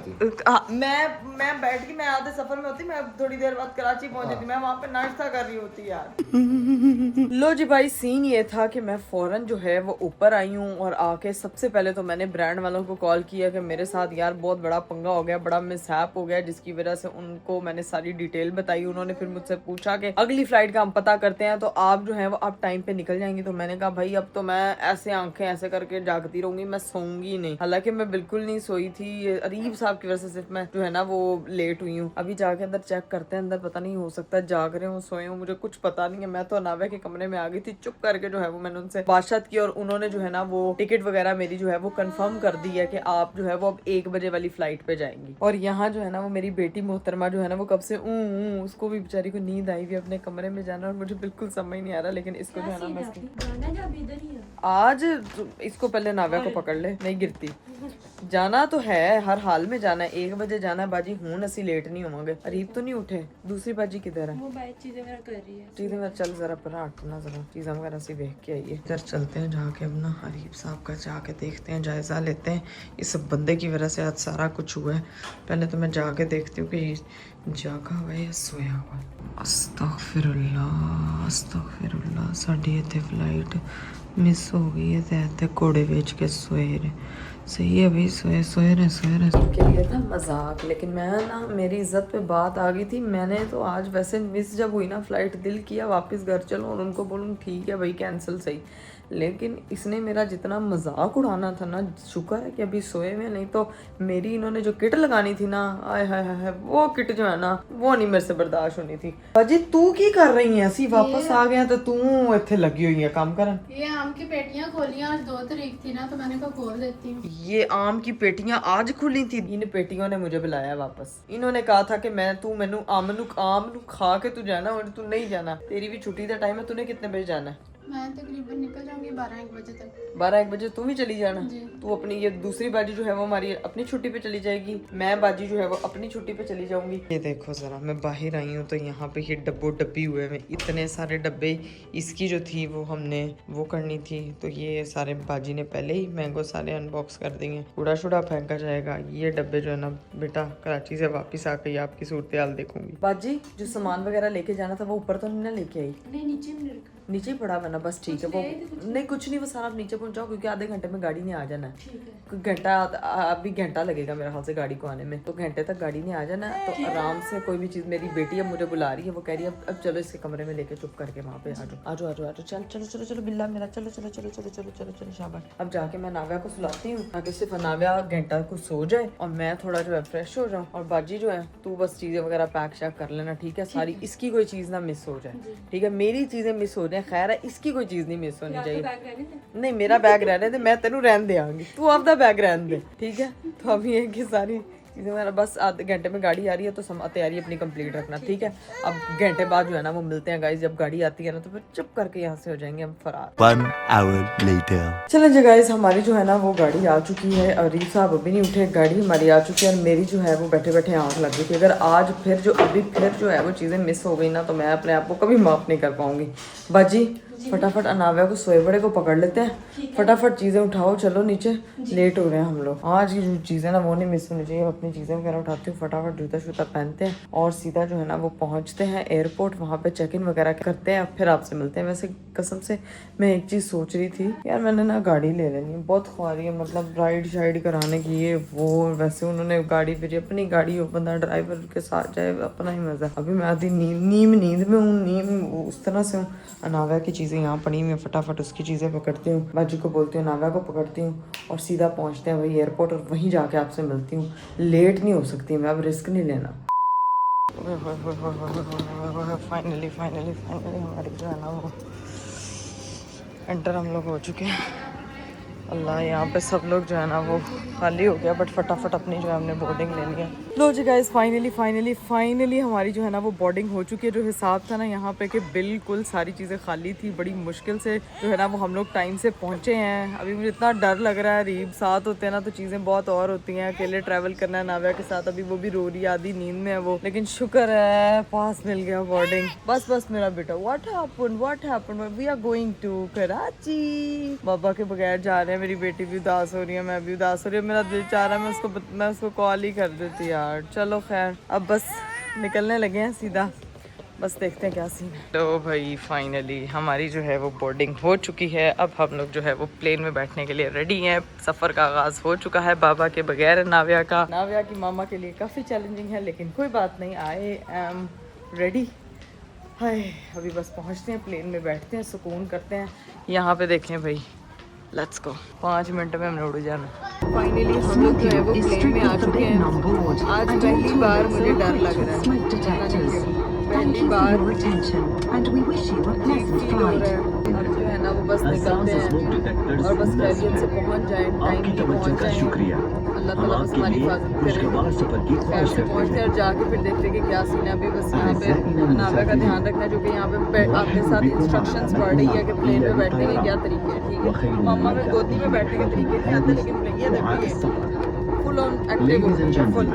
मैं बैठ के मैं आधे सफर में होती, मैं थोड़ी देर बाद कराची पहुंच जाती, मैं वहाँ पे नाश्ता कर रही होती यार। लो जी भाई, सीन ये था कि मैं फौरन जो है वो ऊपर आई हूँ और आके सबसे पहले तो मैंने ब्रांड वालों को कॉल किया कि मेरे साथ यार बहुत बड़ा पंगा हो गया, बड़ा मिसहैप हो गया, जिसकी वजह से उनको मैंने सारी डिटेल बताई। उन्होंने फिर मुझसे पूछा कि अगली फ्लाइट का हम पता करते हैं तो आप जो है वो आप टाइम पे निकल जाएंगे। तो मैंने कहा भाई अब तो मैं ऐसे आंखें ऐसे करके जागती रहूंगी, मैं सोऊंगी नहीं। हालांकि मैं बिल्कुल नहीं सोई थी, अरीब साहब की वजह से सिर्फ मैं जो है ना वो लेट हुई हूँ। अभी जाके अंदर चेक करते हैं, अंदर पता नहीं हो सकता जाग रहे हो सोए हो, मुझे कुछ पता नहीं है। मैं तो अनावे के कमरे में आ गई थी, चुप करके जो है वो मैंने उनसे बातचीत की और उन्होंने जो है ना वो टिकट वगैरह मेरी जो है वो कंफर्म कर दी है कि आप जो है वो अब 1 बजे वाली फ्लाइट पे जाएंगी। और यहाँ जो है ना वो मेरी बेटी मोहतरमा जो है ना वो कब से उसको भी बेचारी को नींद आई हुई अपने कमरे में जाना, और मुझे बिल्कुल समझ नहीं आ रहा। लेकिन इसको जो है ना आज इसको पहले नाव्या को पकड़ ले, नहीं गिरती। जाना तो है, हर हाल में जाना है, 1 बजे जाना है बाजी। हूं असी लेट नहीं होवांगे। अरीब तो नहीं उठे, दूसरी बाजी किधर है? वो चीजें वगैरह कर रही है। चीजें वगैरह चल जरा पर हटना, जरा चीजें वगैरह से देख के आइए। इधर चलते हैं जाके अब ना अरीब साहब का जाके देखते हैं, जायजा लेते हैं। इस बंदे की वजह से आज सारा कुछ हुआ है। पहले तो मैं जाके देखती हूँ कि जागा हुआ है या सोया हुआ। अस्तगफिरुल्लाह अस्तगफिरुल्लाह, साडी इत्थे फ्लाइट मिस हो गई है ते घोड़े बेच के सोए रहे। सही है भाई, सोए रहे के लिए था मजाक, लेकिन मैं ना मेरी इज्जत पे बात आ गई थी। मैंने तो आज वैसे मिस जब हुई ना फ्लाइट, दिल किया वापस घर चलो और उनको बोलूँ ठीक है भाई कैंसिल सही, लेकिन इसने मेरा जितना मजाक उड़ाना था ना, शुक्र है कि अभी सोए हुए, नहीं तो मेरी इन्होंने जो किट लगानी थी ना, आय हाय हाय, वो किट जो है ना वो नहीं मेरे से बर्दाश्त होनी थी। अजी तू की कर रही है? असी वापस आ गए तो तू इत्थे लगी हुई है काम करन। ये आम की पेटियां खोलियां, आज 2 तारीख थी ना तो मैंने कहा खोल देती हूँ। ये आम की पेटियां आज खुली थी। इन पेटियों ने मुझे बुलाया वापस। इन्होंने कहा था कि मैं तू मैनू आम नू खा के तू जाना और तू नहीं जाना, तेरी भी छुट्टी का टाइम है, तूने कितने बजे जाना है? मैं तकरीबन निकल जाऊंगी 12-1 बजे तक। 12-1 बजे तू भी चली जाना। तू अपनी ये दूसरी बाजी जो है वो हमारी अपनी छुट्टी पे चली जाएगी, मैं बाजी जो है वो अपनी छुट्टी पे चली जाऊंगी। ये देखो जरा, मैं बाहर आई हूँ तो यहाँ पे ये डब्बी हुए में इतने सारे डब्बे। इसकी जो थी वो हमने वो करनी थी, तो ये सारे बाजी ने पहले ही मैंगो सारे अनबॉक्स कर दिए। कूड़ा शुड़ा फेंका जाएगा। ये डब्बे जो है ना बेटा कराची से वापिस आके आपकी सूरत हाल देखूंगी। बाजी जो सामान वगैरह लेके जाना था वो ऊपर तो नहीं ना लेके आई? नहीं, नीचे में रखा, नीचे ही पड़ा बना, बस ठीक है। वो नहीं कुछ नहीं, वो सारा नीचे पहुंचाओ क्योंकि आधे घंटे में गाड़ी ने आ जाना है। घंटा अभी घंटा लगेगा मेरे ख्याल से गाड़ी को आने में, तो घंटे तक गाड़ी ने आ जाना है। तो आराम से कोई भी चीज, मेरी बेटी अब मुझे बुला रही है, वो कह रही है अब चलो इसके कमरे में लेके चुप करके वहाँ पे आ जाओ चल चलो बिल्ला मेरा, चलो शाबाश। अब जाके मैं नाव्या को सुलाती हूँ ताकि सिर्फ नाव्या घंटा को सो जाए और मैं थोड़ा जो है फ्रेश हो जाऊँ। और बाजी जो है तू बस चीजें वगैरह पैक शैक कर लेना, ठीक है? सारी इसकी कोई चीज ना मिस हो जाए, ठीक है? मेरी चीजें मिस हो जाए खैर है, इसकी कोई चीज नहीं मिस होनी चाहिए। नहीं मेरा बैग रहने दे, मैं तेनू रहने दे आऊंगी, तू आपका बैग रहने दे, ठीक है? तो अभी है कि सारी चीजें मेरा बस आधे घंटे में गाड़ी आ रही है तो तैयारी अपनी कंप्लीट रखना, ठीक है? अब घंटे बाद जो है ना वो मिलते हैं गाइस। जब गाड़ी आती है ना तो फिर चुप करके यहाँ से हो जाएंगे हम फरार। 1 hour later. चलें जी गाइस, हमारी जो है ना वो गाड़ी आ चुकी है। अरीब साहब अभी नहीं उठे, गाड़ी हमारी आ चुकी है और मेरी जो है वो बैठे बैठे आँख लग गई थी। अगर आज फिर जो है वो चीज़ें मिस हो गई ना तो मैं अपने आप को कभी माफ़ नहीं कर पाऊंगी। बाजी फटाफट अनाव्या को सोए बड़े को पकड़ लेते हैं, फटाफट चीज़ें उठाओ, चलो नीचे, लेट हो रहे हैं हम लोग। आज की जो चीज़ें ना वो नहीं मिस होनी चाहिए। अपनी चीज़ें वगैरह उठाती हूँ, फटाफट जूता शूता पहनते हैं और सीधा जो है ना वो पहुँचते हैं एयरपोर्ट। वहाँ पे चेक इन वगैरह करते हैं, फिर आपसे मिलते हैं। वैसे कसम से मैं एक चीज़ सोच रही थी यार, मैंने ना गाड़ी ले लेनी है, बहुत ख्वारी है, मतलब राइड शाइड कराने की ये वो। वैसे उन्होंने गाड़ी भेजी, अपनी गाड़ी हो, बंदा ड्राइवर के साथ जाए, अपना ही मज़ा। अभी मैं आधी नींद में हूँ, नींद उस तरह से हूँ। अनाव्या की चीज़ें यहाँ पड़ी हुई, फटाफट उसकी चीज़ें पकड़ती हूँ, बाजी को बोलती हूँ, नाव्या को पकड़ती हूँ और सीधा पहुँचते हैं वही एयरपोर्ट और वहीं जाके आपसे मिलती हूँ। लेट नहीं हो सकती मैं, अब रिस्क नहीं लेना। फाइनली हमारी जो है ना वो एंटर हम लोग हो चुके हैं अल्लाह, यहाँ पे सब लोग जो है ना वो खाली हो गया, बट फटाफट अपनी जो है हमने बोर्डिंग लेनी है। लो जी गाइस, फाइनली हमारी जो है ना वो बोर्डिंग हो चुकी है। जो हिसाब था ना यहाँ पे कि बिल्कुल सारी चीज़ें खाली थी, बड़ी मुश्किल से जो है ना वो हम लोग टाइम से पहुँचे हैं। अभी मुझे इतना डर लग रहा है, रीब साथ होते हैं ना तो चीज़ें बहुत और होती हैं। अकेले ट्रैवल करना है नाविया के साथ, अभी वो भी रो रही है, आधी नींद में है वो, लेकिन शुक्र है पास मिल गया बोर्डिंग। बस मेरा बेटा, what happened, we are going to Karachi. बाबा के बगैर जा रहे हैं। मेरी बेटी भी उदास हो रही है, मैं भी उदास हो रही हूँ। मेरा दिल चाह रहा है मैं उसको कॉल ही कर देती यार। चलो खैर, अब बस निकलने लगे हैं सीधा, बस देखते हैं क्या सीन है। तो भाई फाइनली हमारी जो है वो बोर्डिंग हो चुकी है। अब हम लोग जो है वो प्लेन में बैठने के लिए रेडी हैं। सफ़र का आगाज़ हो चुका है बाबा के बगैर। नाविया की मामा के लिए काफ़ी चैलेंजिंग है, लेकिन कोई बात नहीं, आई एम रेडी। हाय, अभी बस पहुंचते हैं, प्लेन में बैठते हैं, सुकून करते हैं। यहाँ पे देखें भाई, लेट्स गो। 5 मिनट में हमने उड़ जाना। फाइनली हम लोग जो है वो प्लेन में आ चुके हैं। आज पहली बार मुझे डर लग रहा है, पहली बार अब जो है ना वो बस निकलते हैं और बस खैरियत से पहुंच जाएं, टाइम पे पहुंच जाएं। अल्लाह ताला बस हमारी हिफाजत करे। खैर से पहुंचते हैं और जाके फिर देखते हैं कि क्या सीन है। अभी बस यहाँ पे नाविया का ध्यान रखना है, जो कि यहाँ पे आपके साथ इंस्ट्रक्शंस पढ़ रही है कि प्लेन में बैठने के क्या तरीके हैं। ठीक है, मामा में गोदी में बैठने के तरीके नहीं आते, लेकिन ये देखिए फुल ऑन एक्टिव हो गई है, full.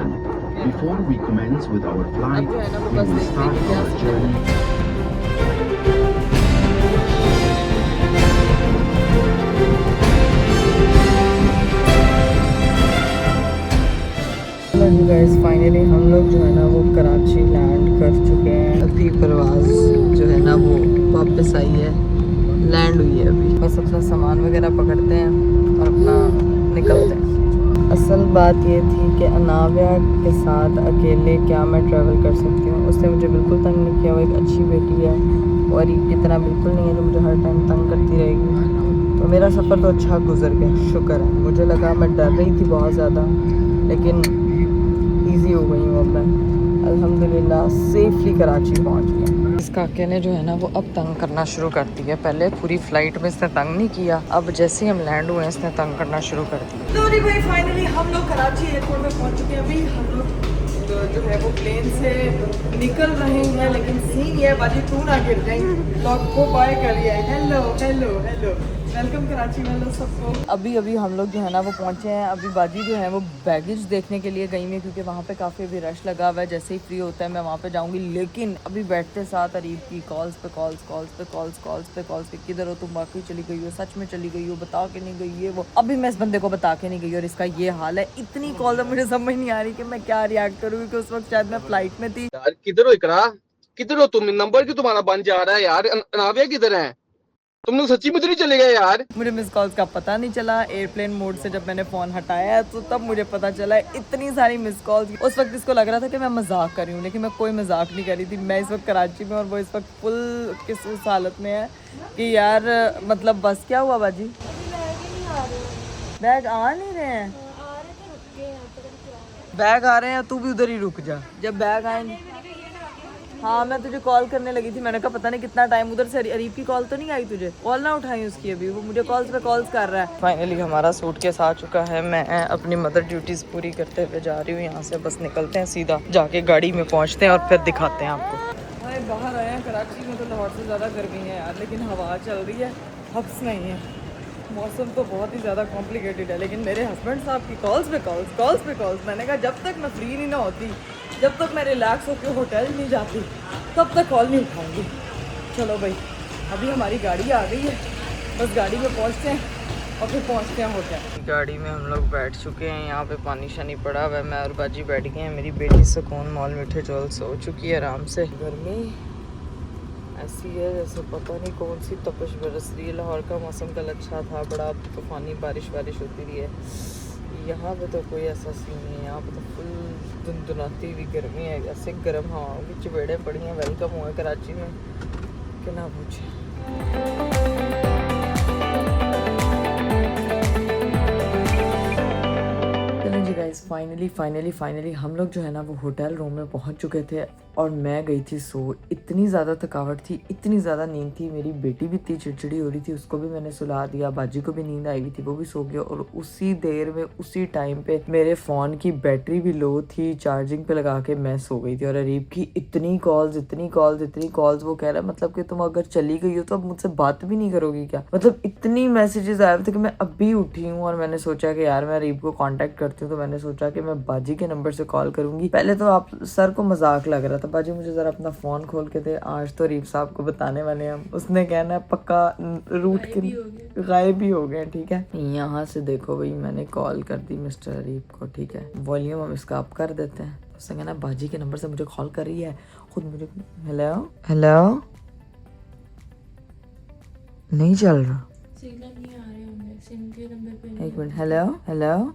Before we commence with our flight, अब जो है ना वो we बस will देखते start हैं कि क्या our सीन है। journey. गाइस, फाइनली हम लोग जो है ना वो कराची लैंड कर चुके हैं। अभी परवाज़ जो है ना वो वापस आई है, लैंड हुई है अभी। बस अपना सामान वगैरह पकड़ते हैं और अपना निकलते हैं। असल बात ये थी कि अनाविया के साथ अकेले क्या मैं ट्रैवल कर सकती हूँ। उसने मुझे बिल्कुल तंग नहीं किया, वो एक अच्छी बेटी है और ईद इतना बिल्कुल नहीं है जो मुझे हर टाइम तंग करती रहेगी। तो मेरा सफ़र तो अच्छा गुजर गया, शुक्र है। मुझे लगा, मैं डर रही थी बहुत ज़्यादा, लेकिन ईजी हो गई हूँ अब मैं, अल्हम्दुलिल्लाह सेफली कराची पहुँच गया। इस काके ने जो है ना वो अब तंग करना शुरू कर दिया। पहले पूरी फ्लाइट में इसने तंग नहीं किया, अब जैसे ही हम लैंड हुए इसने तंग करना शुरू कर दिया। तो नहीं भाई, फाइनली हम लोग कराची एयरपोर्ट में पहुँच चुके हैं। अभी हम लोग जो है वो प्लेन से निकल रहे हैं, लेकिन सीन ये है बाजी, तू ना गिर जाए। लोग को बाय करिए, hello hello hello, welcome Karachi वालों सबको। अभी हम लोग जो है ना वो पहुंचे हैं। अभी बाजी जो है वो बैगेज देखने के लिए गई है, क्योंकि वहाँ पे काफ़ी अभी रश लगा हुआ है। जैसे ही फ्री होता है मैं वहाँ पे जाऊँगी, लेकिन अभी बैठते साथ अरीब की कॉल्स पे कॉल्स, किधर हो तुम, वाकई चली गई हो, सच में चली गई हो, बता के नहीं गई है वो। अभी मैं इस बंदे को बता के नहीं गई और इसका ये हाल है। इतनी कॉल है, मुझे समझ नहीं आ रही कि मैं क्या रिएक्ट करूँ, क्योंकि उस वक्त शायद मैं फ्लाइट में थी। यार किधर हो इकरा, किधर हो तुम? नंबर क्यों तुम्हारा बंद जा रहा है यार? नाविया किधर है? तुम लोग सच्ची में तो नहीं चले गए यार? मुझे मिस कॉल्स का पता नहीं चला। एयरप्लेन मोड से जब मैंने फ़ोन हटाया है तो तब मुझे पता चला है इतनी सारी मिस कॉल्स। उस वक्त इसको लग रहा था कि मैं मजाक कर रही हूँ, लेकिन मैं कोई मजाक नहीं कर रही थी। मैं इस वक्त कराची में और वो इस वक्त फुल किस उस हालत में है कि यार मतलब बस क्या हुआ बाजी? बैग आ नहीं रहे हैं, बैग आ रहे हैं, तू भी उधर ही रुक जा। जब बैग आएंगे, हाँ मैं तुझे कॉल करने लगी थी, मैंने कहा पता नहीं कितना टाइम उधर से। अरीब की कॉल तो नहीं आई तुझे? कॉल ना उठाई उसकी, अभी वो मुझे कॉल्स पे कॉल्स कर रहा है। फाइनली हमारा सूटकेस आ चुका है। मैं अपनी मदर ड्यूटीज पूरी करते हुए जा रही हूँ यहाँ से। बस निकलते हैं, सीधा जाके गाड़ी में पहुँचते हैं और फिर दिखाते हैं आपको। भाई बाहर आए हैं, कराची में तो लाहौर से ज़्यादा गर्मी है यार, लेकिन हवा चल रही है, हब्स नहीं है। मौसम तो बहुत ही ज़्यादा कॉम्प्लिकेटेड है, लेकिन मेरे हस्बैंड साहब की कॉल्स पे कॉल्स। मैंने कहा जब तक मैं फ्री नहीं ना होती, जब तक मैं रिलैक्स होकर होटल नहीं जाती, तब तक कॉल नहीं उठाऊंगी। चलो भाई, अभी हमारी गाड़ी आ गई है, बस गाड़ी में पहुंचते हैं और फिर पहुंचते हैं होटल। गाड़ी में हम लोग बैठ चुके हैं, यहाँ पे पानी शानी पड़ा हुआ है। मैं और बाजी बैठ गए हैं। मेरी बेटी सुकून मॉल मीठे चौल सो चुकी है आराम से। गर्मी ऐसी है जैसे पता नहीं कौन सी तपश बरस रही है। लाहौर का मौसम कल अच्छा था, बड़ा तूफ़ानी बारिश होती रही है। यहाँ पे तो कोई ऐसा सीन नहीं है, यहाँ पे तो फुल धुंधुनाती हुई गर्मी है। ऐसे गर्म हवाओं की चपेड़े पड़ी हैं। वेलकम हुआ है कराची में कि ना पूछे। चलें जी गाइस, फाइनली हम लोग जो है ना वो होटल रूम में पहुँच चुके थे। और मैं गई थी सो। इतनी ज़्यादा थकावट थी, इतनी ज़्यादा नींद थी। मेरी बेटी भी इतनी चिड़चिड़ी हो रही थी, उसको भी मैंने सुला दिया। बाजी को भी नींद आई हुई थी, वो भी सो गया। और उसी देर में उसी टाइम पे मेरे फ़ोन की बैटरी भी लो थी, चार्जिंग पे लगा के मैं सो गई थी। और अरीब की इतनी कॉल्स, वो कह रहा है मतलब कि तुम अगर चली गई हो तो अब मुझसे बात भी नहीं करोगी क्या? मतलब इतनी मैसेजेस आए थे कि मैं अभी उठी हूँ और मैंने सोचा कि यार मैं अरीब को कांटेक्ट करती हूँ। तो मैंने सोचा कि मैं बाजी के नंबर से कॉल करूंगी। पहले तो आप सर को मजाक लग रहा था, बाजी मुझे जरा अपना फोन खोल के दे, आज तो अरीब साहब को बताने वाले हैं हम। उसने कहना है पक्का रूट के गायब ही हो गए। ठीक है, यहाँ से देखो भाई मैंने कॉल कर दी मिस्टर अरीब को। ठीक है, वॉल्यूम हम इसका अप कर देते हैं। उसने कहना बाजी के नंबर से मुझे कॉल कर रही है, खुद मुझे हेलो नहीं चल रहा, सिग्नल नहीं आ रहे होंगे सिम के नंबर पे। एक मिनट, हेलो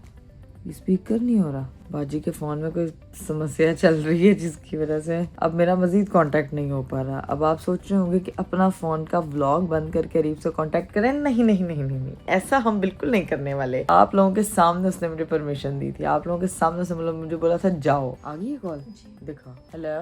स्पीकर नहीं हो रहा। बाजी के फ़ोन में कोई समस्या चल रही है जिसकी वजह से अब मेरा मजीद कांटेक्ट नहीं हो पा रहा। अब आप सोच रहे होंगे कि अपना फ़ोन का व्लॉग बंद करके अरीब से कांटेक्ट करें। नहीं, ऐसा हम बिल्कुल नहीं करने वाले। आप लोगों के सामने उसने मुझे परमिशन दी थी, आप लोगों के सामने से मतलब मुझे बोला था जाओ। आ गई कॉल, देखो। हेलो,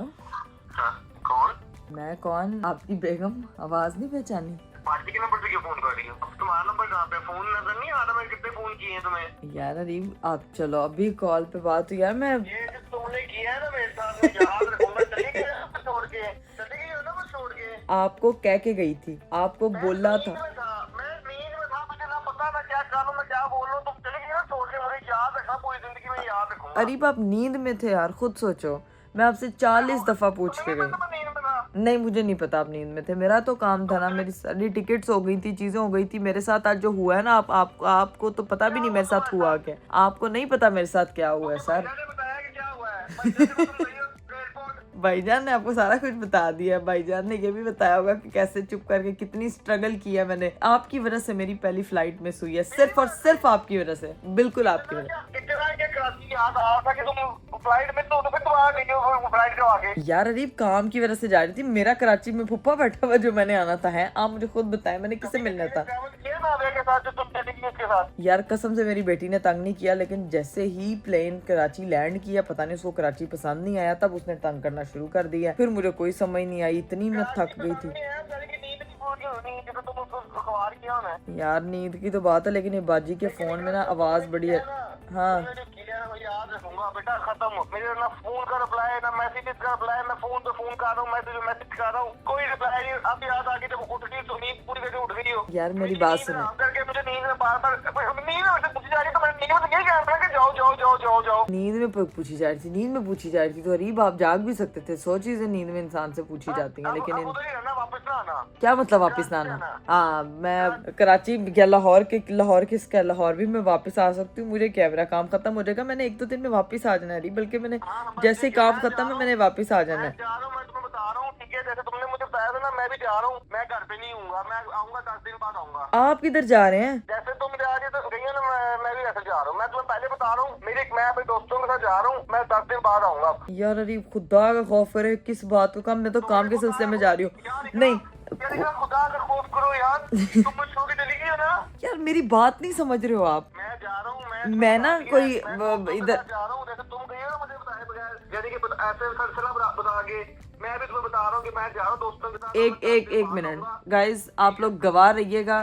कौन? मैं कौन? आपकी बेगम। आवाज़ नहीं पहचानी? पार्टी के नंबर पे क्यों फोन कर रही हो? अब तुम्हारा नंबर कहाँ पे? फोन नजर नहीं आ रहा? मैं कितने फोन किए हैं तुम्हें? यार अरीब आप चलो अभी कॉल पे बात हुई यार। मैं ये जो तुमने किया है ना मेरे साथ, मैं याद रखूंगा। चली गई ना बस छोड़ के, चली गई हो ना बस छोड़ के। आपको कह के गई थी, आपको बोला था। मैं नींद में था, मुझे ना पता मैं क्या करूं, मैं क्या बोलूं। तुम चली गई ना छोड़ के, मुझे याद रखना पूरी जिंदगी में याद रखूंगा। अरीब आप नींद में थे यार, खुद सोचो। मैं आपसे 40 दफा पूछ के गई। नहीं मुझे नहीं पता आप नींद में थे, मेरा तो काम था ना, मेरी सारी टिकट्स हो गई थी, चीजें हो गई थी। मेरे साथ आज जो हुआ है ना, आपको तो पता भी नहीं मेरे साथ हुआ क्या। आपको नहीं पता मेरे साथ क्या हुआ है सर। बताया कि क्या हुआ है? भाईजान ने आपको सारा कुछ बता दिया। भाईजान ने ये भी बताया होगा कि कैसे चुप करके कितनी स्ट्रगल किया मैंने। आपकी वजह से मेरी पहली फ्लाइट मिस हुई है, सिर्फ और सिर्फ आपकी वजह से, बिल्कुल आपकी वजह। यार अरीब काम की वजह से जा रही थी, मेरा कराची में फुप्पा बैठा हुआ जो मैंने आना था है। आप मुझे खुद बताएं मैंने किसे मिलना था। यार कसम से मेरी बेटी ने तंग नहीं किया, लेकिन जैसे ही प्लेन कराची लैंड किया, पता नहीं उसको कराची पसंद नहीं आया, तब उसने तंग करना शुरू कर दिया। फिर मुझे कोई समझ नहीं आई, इतनी मैं थक गई थी। यार नींद की तो बात है, लेकिन ये बाजी के फोन में ना आवाज बड़ी है। हाँ याद रखूंगा बेटा, खत्म। मेरे ना फोन का रिप्लाई, ना मैसेज का रिप्लाई। मैं फोन पे फोन कर रहा हूँ, मैसेज कर रहा हूँ, कोई रिप्लाई नहीं। अब याद आ गई जब उठ गई तो नींद पूरी करके उठ गई हो। यार मेरी बात सुनो, करके मुझे नींद में बार-बार नींद पूछी जा रही, तो मैंने नींद में यही कहा था कि जाओ। नींद में पूछी जा रही थी, नींद में पूछी जा रही थी तो अरीब आप जाग भी सकते थे। सौ चीजें नींद में इंसान से पूछी जाती हैं, लेकिन वापस ना आना। क्या मतलब वापस ना आना? हाँ मैं कराची या लाहौर भी मैं वापस आ सकती हूँ। मुझे क्या, मेरा काम खत्म हो जाएगा, मैंने 1-2 दिन में वापस आ जाना है। बल्कि मैंने जैसे काम खत्म है मैंने वापस आ जाना है। मैं तुम्हें बता रहा हूँ, ठीक है? जैसे तुमने मुझे बताया था ना, मैं भी जा रहा हूँ। मैं घर पे नहीं हूँगा, मैं आऊंगा 10 दिन बाद आऊंगा। आप किधर जा रहे हैं? जैसे तुम जा रही तो गई है ना, मैं भी ऐसे जा रहा हूँ। मैं तुम्हें पहले बता रहा हूँ, मैं अपने दोस्तों के साथ जा रहा हूँ। मैं 10 दिन बाद आऊंगा। यार अरीब खुदा का खौफ करे, किस बात को काम, मैं तो काम के सिलसिले में जा रही हूँ। नहीं खुदा का खौफ करो यार, तुम मुझे छोड़ के चली गई हो ना। यार मेरी बात नहीं समझ रहे हो आप। मैं जा रहा हूँ, मैं ना कोई इधर जा रहा हूँ। जैसे तुम गई हो ना मुझे बताए बगैर, यानी कि ऐसे सिलसिला बता के, मैं भी तुम्हें बता रहा हूँ कि मैं जा रहा हूँ दोस्तों के साथ। एक मिनट गाइज, आप लोग गवाह रहिएगा।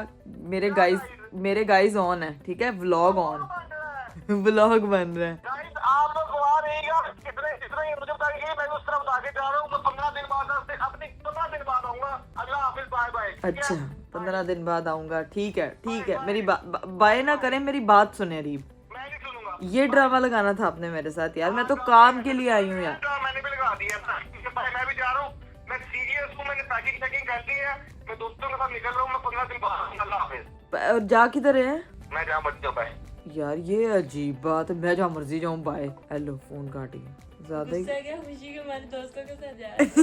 मेरे गाइज ऑन है, ठीक है? व्लॉग ऑन, व्लॉग बन रहा है। आप लोग गवाह रहिएगा। इतना ही मुझे बताइए, मैं उस तरफ बता के जा रहा हूँ। मैं 15 दिन बाद अपने 15 दिन बाद आऊंगा। अगला हाफिज, बाय। अच्छा 15 दिन बाद आऊंगा, ठीक है। मेरी बाय ना करें, मेरी बात सुने अरीब। मैं नहीं सुनूंगा। ये ड्रामा लगाना था आपने मेरे साथ यार, मैं तो काम के लिए आई हूँ यार। मैंने भी लगा दिया, मैं भी जा रहा हूँ। मैं सीरियस हूँ, मैंने पैकिंग कर दी है। मैं दोस्तों के साथ निकल रहा हूँ। मैं 15 दिन बाद, अल्लाह हाफिज। और जा किधर है? मैं जहाँ मर्जी जाऊँ, बाय। यार ये अजीब बात है, मैं जहाँ मर्जी जाऊँ बाय। हेलो फोन काटिए, ज्यादा ही खुशी के हमारे दोस्तों के साथ जा रहे हैं।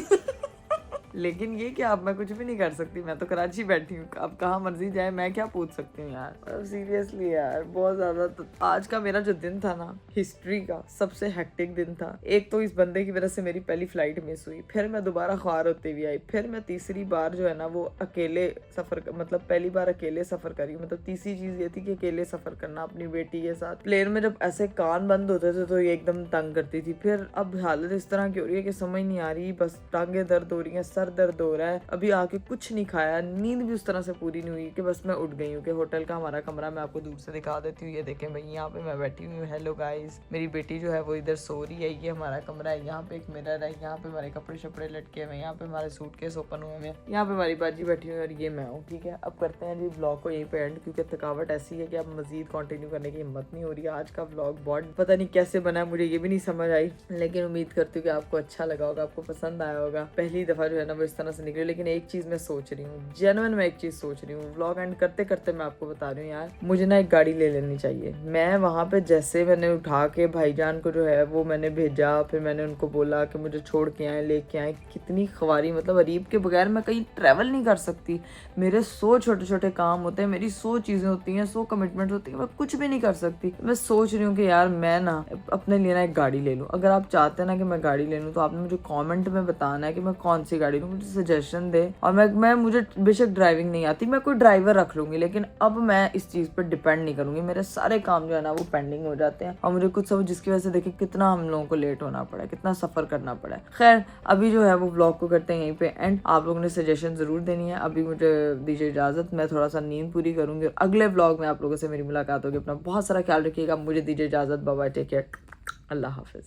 लेकिन ये कि अब मैं कुछ भी नहीं कर सकती, मैं तो कराची बैठी हूँ, अब कहाँ मर्जी जाए मैं क्या पूछ सकती हूँ यार। सीरियसली यार बहुत ज्यादा। तो आज का मेरा जो दिन था ना, हिस्ट्री का सबसे हेक्टिक दिन था। एक तो इस बंदे की वजह से मेरी पहली फ्लाइट मिस हुई, फिर मैं दोबारा ख्वार होते हुए आई, फिर मैं तीसरी बार जो है ना वो अकेले सफर मतलब पहली बार अकेले सफर करी। मतलब तीसरी चीज ये थी कि अकेले सफर करना अपनी बेटी के साथ। प्लेन में जब ऐसे कान बंद होते थे तो ये एकदम तंग करती थी। फिर अब हालत इस तरह की हो रही है कि समझ नहीं आ रही, बस टांगे दर्द हो रही हैं, सर दर्द हो रहा है। अभी आके कुछ नहीं खाया, नींद भी उस तरह से पूरी नहीं हुई कि बस मैं उठ गई हूँ। कि होटल का हमारा कमरा मैं आपको दूर से दिखा देती हूँ। ये देखें भाई, यहाँ पे मैं बैठी हुई हूँ। हेलो गाइस, मेरी बेटी जो है वो इधर सो रही है। ये हमारा कमरा है, यहाँ पे एक मिरर है, यहाँ पे हमारे कपड़े शपड़े लटके हुए, यहाँ पे हमारे सूटकेस ओपन हुए हैं, यहाँ पे हमारी बाजी बैठी हुई है और ये मैं हूँ। ठीक है, अब करते हैं जी ब्लॉग को यहीं पे एंड, क्योंकि थकावट ऐसी है कि अब मजीद कंटिन्यू करने की हिम्मत नहीं हो रही है। आज का ब्लॉग बहुत पता नहीं कैसे बना, मुझे ये भी नहीं समझ आई, लेकिन उम्मीद करती हूँ कि आपको अच्छा लगा होगा, आपको पसंद आया होगा। पहली दफा जो है ना वो इस तरह से निकली। लेकिन एक चीज मैं सोच रही हूँ, जेन्युइन मैं एक चीज सोच रही हूँ, व्लॉग एंड करते करते मैं आपको बता रही हूँ यार, मुझे ना एक गाड़ी ले लेनी चाहिए। मैं वहां पे जैसे मैंने उठा के भाईजान को जो है वो मैंने भेजा, फिर मैंने उनको बोला कि मुझे छोड़ के आए, लेके आए। कितनी ख्वारी, मतलब अरीब के बगैर मैं कहीं ट्रैवल नहीं कर सकती। मेरे 100 छोटे छोटे काम होते हैं, मेरी 100 चीजें होती हैं, 100 कमिटमेंट होती है, मैं कुछ भी नहीं कर सकती। मैं सोच रही हूँ कि यार मैं ना अपने लिए ना एक गाड़ी ले लूँ। अगर आप चाहते हैं ना कि मैं गाड़ी ले लूँ तो आपने मुझे कमेंट में बताना है कि मैं कौन सी गाड़ी लूँ, मुझे सजेशन दे। और मैं मुझे बेशक ड्राइविंग नहीं आती, मैं कोई ड्राइवर रख लूँगी, लेकिन अब मैं इस चीज़ पर डिपेंड नहीं करूँगी। मेरे सारे काम जो है ना वो पेंडिंग हो जाते हैं और मुझे कुछ सब, जिसकी वजह से देखिए कितना हम लोगों को लेट होना पड़ा है, कितना सफ़र करना पड़ा है। खैर अभी जो है वो ब्लॉग को करते हैं यहीं पे एंड। आप लोगों ने सजेशन ज़रूर देनी है। अभी मुझे दीजिए इजाज़त, मैं थोड़ा सा नींद पूरी करूँगी और अगले ब्लॉग में आप लोगों से मेरी मुलाकात होगी। अपना बहुत सारा ख्याल रखिएगा, मुझे दीजिए इजाज़त, बाय बाय, टेक केयर, अल्लाह हाफिज़।